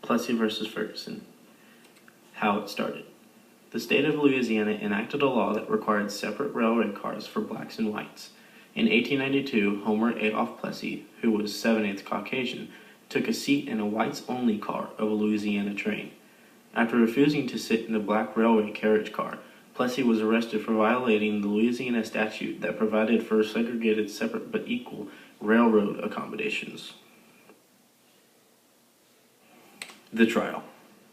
Plessy versus Ferguson. How it started. The state of Louisiana enacted a law that required separate railway cars for blacks and whites. In 1892, Homer Adolph Plessy, who was 7/8 Caucasian, took a seat in a whites-only car of a Louisiana train. After refusing to sit in a black railway carriage car, Plessy was arrested for violating the Louisiana statute that provided for segregated, separate but equal railroad accommodations. The trial.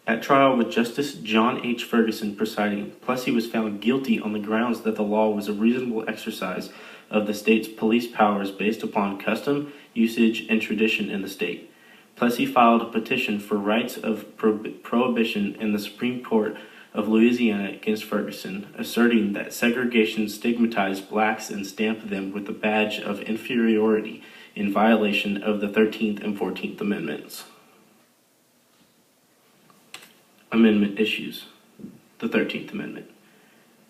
At trial, with Justice John H. Ferguson presiding, Plessy was found guilty on the grounds that the law was a reasonable exercise of the state's police powers based upon custom, usage, and tradition in the state. Plessy filed a petition for rights of prohibition in the Supreme Court of Louisiana against Ferguson, asserting that segregation stigmatized blacks and stamped them with a badge of inferiority in violation of the 13th and 14th Amendments. Amendment issues. The 13th Amendment.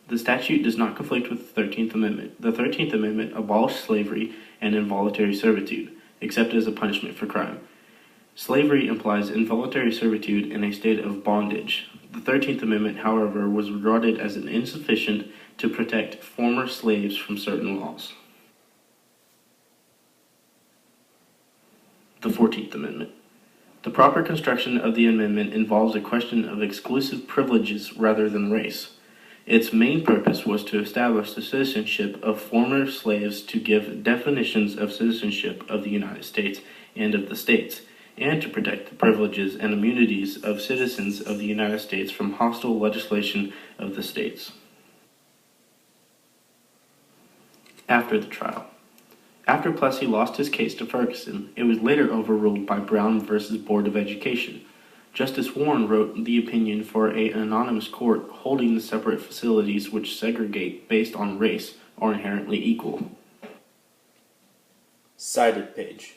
The statute does not conflict with the 13th Amendment. The 13th Amendment abolished slavery and involuntary servitude, except as a punishment for crime. Slavery implies involuntary servitude in a state of bondage. The 13th Amendment, however, was regarded as insufficient to protect former slaves from certain laws. The 14th Amendment. The proper construction of the amendment involves a question of exclusive privileges rather than race. Its main purpose was to establish the citizenship of former slaves, to give definitions of citizenship of the United States and of the states, and to protect the privileges and immunities of citizens of the United States from hostile legislation of the states. After the trial. After Plessy lost his case to Ferguson, it was later overruled by Brown v. Board of Education. Justice Warren wrote the opinion for an anonymous court holding the separate facilities which segregate based on race are inherently equal. Cited page.